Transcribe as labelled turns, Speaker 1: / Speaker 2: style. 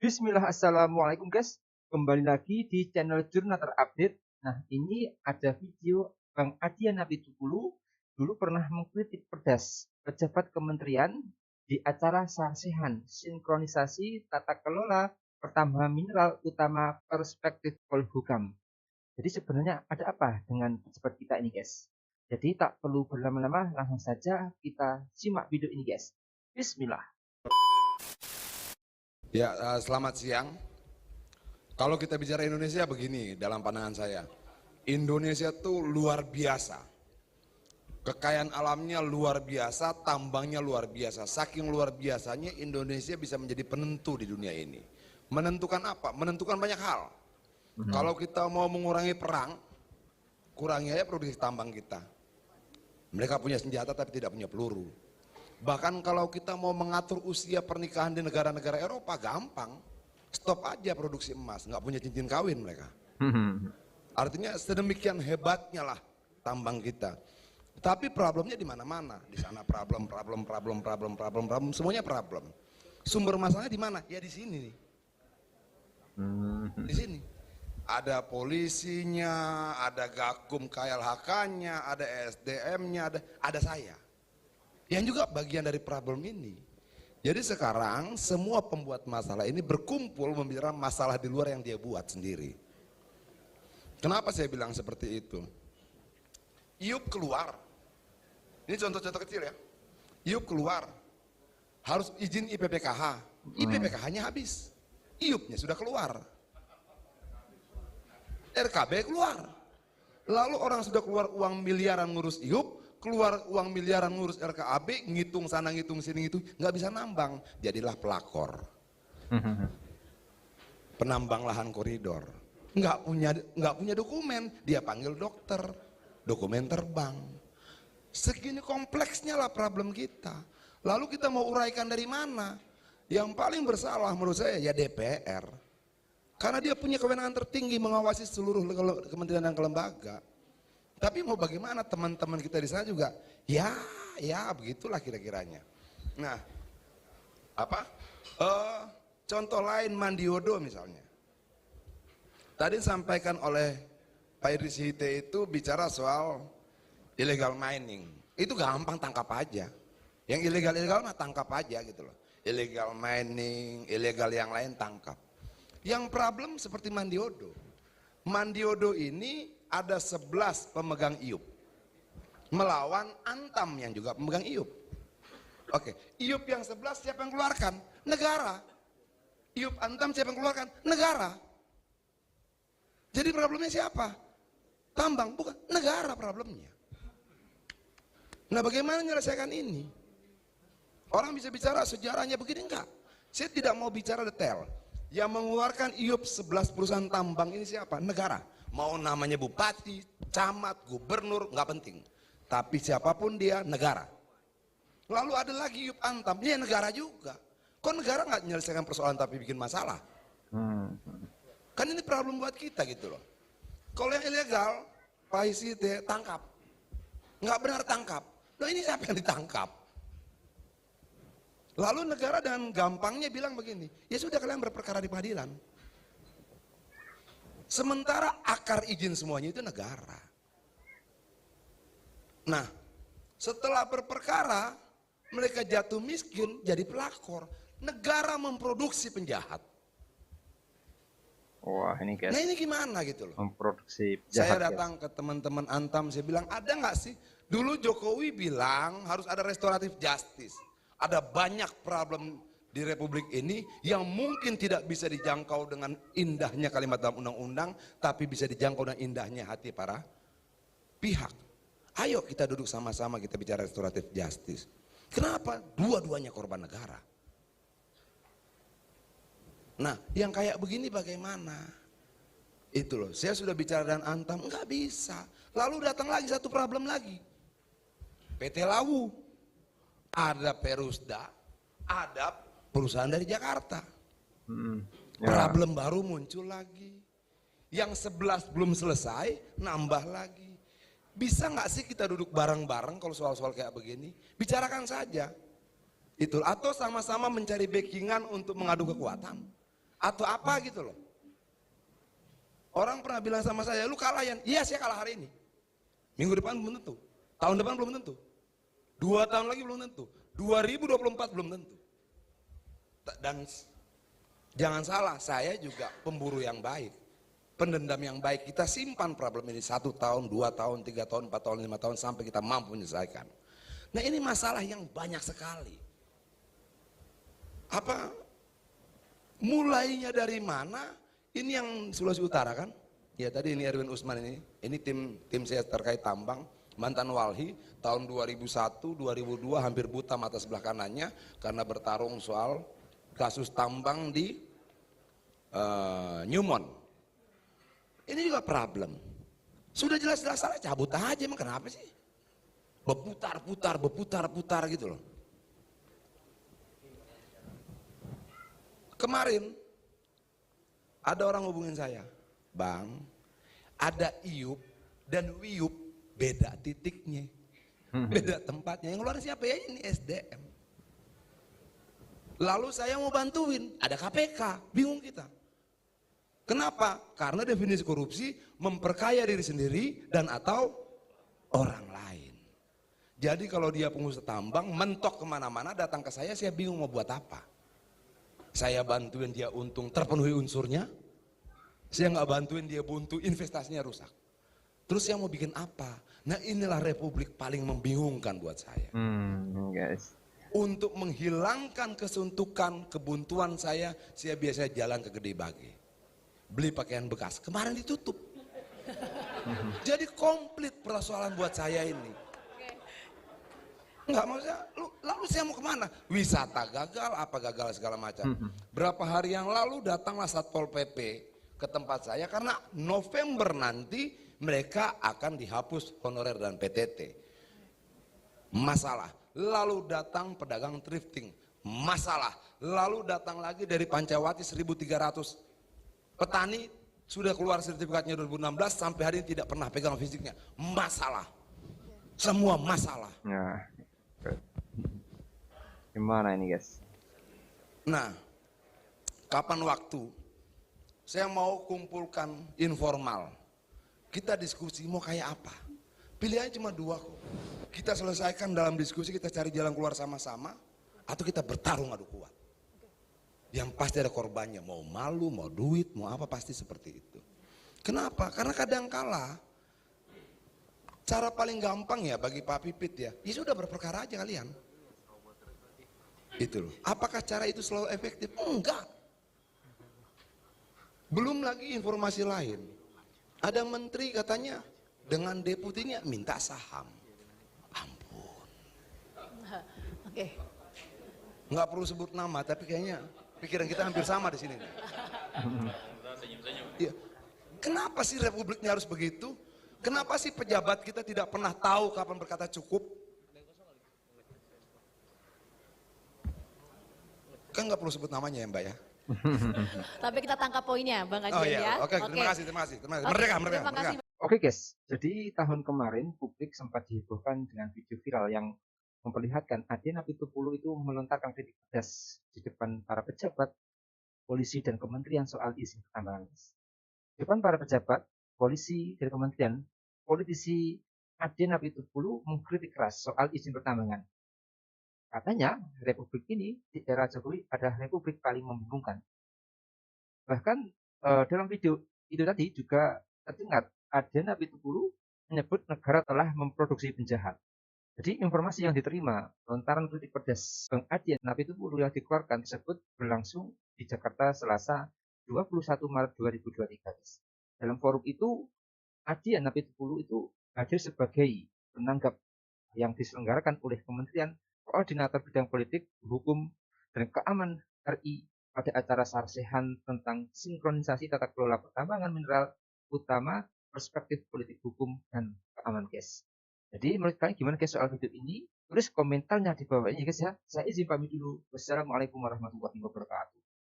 Speaker 1: Bismillah, assalamualaikum guys. Kembali lagi di channel Jurnal Terupdate. Nah, ini ada video Bang Adian Apitupulu dulu pernah mengkritik pedas pejabat kementerian di acara Sarsihan sinkronisasi tata kelola pertambangan mineral utama perspektif Polhukam. Jadi sebenarnya ada apa dengan pejabat kita ini guys? Jadi tak perlu berlama-lama, langsung saja kita simak video ini guys. Bismillah.
Speaker 2: Ya, selamat siang. Kalau kita bicara Indonesia begini dalam pandangan saya. Indonesia tuh luar biasa. Kekayaan alamnya luar biasa, tambangnya luar biasa. Saking luar biasanya Indonesia bisa menjadi penentu di dunia ini. Menentukan apa? Menentukan banyak hal. Kalau kita mau mengurangi perang, kurangi aja produksi tambang kita. Mereka punya senjata tapi tidak punya peluru. Bahkan kalau kita mau mengatur usia pernikahan di negara-negara Eropa, gampang. Stop aja produksi emas, nggak punya cincin kawin mereka. Artinya sedemikian hebatnya lah tambang kita. Tapi problemnya di mana-mana. Di sana problem, semuanya problem. Sumber masalahnya di mana? Ya di sini nih. Di sini. Ada polisinya, ada Gakum KLHK-nya, ada SDM-nya, ada saya. Yang juga bagian dari problem ini. Jadi sekarang semua pembuat masalah ini berkumpul membicarakan masalah di luar yang dia buat sendiri. Kenapa saya bilang seperti itu? Iup keluar. Ini contoh-contoh kecil ya. Iup keluar. Harus izin IPPKH. IPPKH-nya habis. Iupnya sudah keluar. RKB keluar. Lalu orang sudah keluar uang miliaran ngurus Iup, keluar uang miliaran ngurus RKAB, ngitung sana ngitung sini ngitung, nggak bisa nambang, jadilah pelakor, penambang lahan koridor, nggak punya dokumen, dia panggil dokter, dokumen terbang, segini kompleksnya lah problem kita. Lalu kita mau uraikan dari mana? Yang paling bersalah menurut saya ya DPR, karena dia punya kewenangan tertinggi mengawasi seluruh kementerian dan kelembaga. Tapi mau bagaimana teman-teman kita di sana juga, ya begitulah kira-kiranya. Nah, contoh lain Mandiodo misalnya. Tadi disampaikan oleh Pak Idris Hite itu bicara soal illegal mining. Itu gampang, tangkap aja. Yang ilegal mah tangkap aja gitu loh. Illegal mining, ilegal yang lain tangkap. Yang problem seperti Mandiodo. Mandiodo ini ada 11 pemegang IUP melawan Antam yang juga pemegang IUP. Oke, IUP yang 11 siapa yang keluarkan? Negara. IUP Antam siapa yang keluarkan? Negara. Jadi problemnya siapa? Tambang, bukan negara problemnya. Nah, bagaimana menyelesaikan ini? Orang bisa bicara sejarahnya begini, enggak. Saya tidak mau bicara detail. Yang mengeluarkan IUP 11 perusahaan tambang ini siapa? Negara. Mau namanya bupati, camat, gubernur, nggak penting. Tapi siapapun dia, negara. Lalu ada lagi IUP Antam, dia negara juga. Kok negara nggak menyelesaikan persoalan tapi bikin masalah? Kan ini problem buat kita gitu loh. Kalau yang ilegal, Pak Isite tangkap. Nggak benar tangkap. Loh ini siapa yang ditangkap? Lalu negara dengan gampangnya bilang begini, ya sudah kalian berperkara di pengadilan. Sementara akar izin semuanya itu negara. Nah, setelah berperkara, mereka jatuh miskin jadi pelakor. Negara memproduksi penjahat.
Speaker 3: Wah ini guys.
Speaker 2: Nah ini gimana gitu loh.
Speaker 3: Memproduksi penjahat.
Speaker 2: Saya datang ke teman-teman Antam, saya bilang ada nggak sih? Dulu Jokowi bilang harus ada restoratif justice. Ada banyak problem di Republik ini yang mungkin tidak bisa dijangkau dengan indahnya kalimat dalam undang-undang, tapi bisa dijangkau dengan indahnya hati para pihak. Ayo kita duduk sama-sama kita bicara restoratif justice. Kenapa? Dua-duanya korban negara. Nah, yang kayak begini bagaimana? Itu loh, saya sudah bicara dengan Antam, nggak bisa. Lalu datang lagi satu problem lagi. PT Lawu, ada Perusda, ada perusahaan dari Jakarta. Problem baru muncul lagi. Yang 11 belum selesai, nambah lagi. Bisa nggak sih kita duduk bareng-bareng kalau soal-soal kayak begini? Bicarakan saja. Itu atau sama-sama mencari backingan untuk mengadu kekuatan. atau apa gitu loh. Orang pernah bilang sama saya, lu kalah Yan. Iya, saya kalah hari ini. Minggu depan belum tentu. Tahun depan belum tentu. 2 tahun lagi belum tentu. 2024 belum tentu. Dan jangan salah, saya juga pemburu yang baik. Pendendam yang baik. Kita simpan problem ini 1 tahun, 2 tahun, 3 tahun, 4 tahun, 5 tahun sampai kita mampu menyelesaikan. Nah, ini masalah yang banyak sekali. Apa mulainya dari mana? Ini yang Sulawesi Utara kan? Ya tadi ini Erwin Usman ini tim saya terkait tambang, mantan walhi tahun 2001, 2002 hampir buta mata sebelah kanannya karena bertarung soal kasus tambang di Newmont. Ini juga problem. Sudah jelas-jelas salah, cabut aja, emang kenapa sih? Berputar gitu loh. Kemarin ada orang hubungin saya, Bang, ada Iup dan Wiup beda titiknya, beda tempatnya. Yang keluar siapa ya? Ini SDM. Lalu saya mau bantuin, ada KPK, bingung kita. Kenapa? Karena definisi korupsi memperkaya diri sendiri dan atau orang lain. Jadi kalau dia pengusaha tambang, mentok kemana-mana, datang ke saya bingung mau buat apa. Saya bantuin dia untung terpenuhi unsurnya, saya nggak bantuin dia buntu, investasinya rusak. Terus yang mau bikin apa? Nah, inilah republik paling membingungkan buat saya.
Speaker 1: Guys.
Speaker 2: Untuk menghilangkan kesuntukan, kebuntuan saya biasa jalan ke Gede Bage, beli pakaian bekas. Kemarin ditutup. Jadi komplit persoalan buat saya ini. Enggak, maksudnya lalu saya mau kemana? Wisata gagal, apa gagal segala macam. Berapa hari yang lalu datanglah Satpol PP ke tempat saya karena November nanti mereka akan dihapus honorer dan PTT. Masalah. Lalu datang pedagang thrifting. Masalah. Lalu datang lagi dari Pancawati 1.300 petani sudah keluar sertifikatnya 2016 sampai hari ini tidak pernah pegang fisiknya. Masalah. Semua masalah.
Speaker 1: Nah, gimana ini guys?
Speaker 2: Nah, kapan waktu saya mau kumpulkan informal, kita diskusi mau kayak apa? Pilihannya cuma 2 kok. Kita selesaikan dalam diskusi, kita cari jalan keluar sama-sama, atau kita bertarung adu kuat. Yang pasti ada korbannya, mau malu, mau duit, mau apa, pasti seperti itu. Kenapa? Karena kadang kala cara paling gampang ya bagi Pak Pipit ya sudah berperkara aja kalian. Itu loh. Apakah cara itu selalu efektif? Enggak. Belum lagi informasi lain. Ada menteri katanya dengan deputinya minta saham. Ampun.
Speaker 3: Oke.
Speaker 2: Nggak perlu sebut nama, tapi kayaknya pikiran kita hampir sama di sini. Ya. Kenapa sih republiknya harus begitu? Kenapa sih pejabat kita tidak pernah tahu kapan berkata cukup? Kan nggak perlu sebut namanya ya Mbak ya.
Speaker 3: Tapi kita tangkap poinnya Bang Ajeng
Speaker 2: Oh iya,
Speaker 3: ya.
Speaker 2: oke, terima kasih. Merdeka.
Speaker 3: Terima kasih.
Speaker 1: Oke guys, jadi tahun kemarin publik sempat dihebohkan dengan video viral yang memperlihatkan Aden Apitupulu itu melontarkan kritik pedas di depan para pejabat, polisi dan kementerian soal izin pertambangan. Di depan para pejabat, polisi dan kementerian, politisi Aden Apitupulu mengkritik keras soal izin pertambangan. Katanya, republik ini di era Jokowi adalah republik paling membingungkan. Bahkan dalam video itu tadi juga terdengar Aden Apitupulu menyebut negara telah memproduksi penjahat. Jadi informasi yang diterima, lontaran kritik pedas Bang Aden Apitupulu yang dikeluarkan tersebut berlangsung di Jakarta Selasa 21 Maret 2023. Dalam forum itu, Aden Apitupulu itu hadir sebagai penanggap yang diselenggarakan oleh Kementerian Koordinator Bidang Politik, Hukum, dan Keamanan RI pada acara sarsehan tentang sinkronisasi tata kelola pertambangan mineral utama perspektif politik hukum dan keamanan guys. Jadi menurut kalian gimana guys soal video ini? Tulis komentarnya di bawah ini guys ya. Saya izin pamit dulu. Wassalamualaikum warahmatullahi wabarakatuh.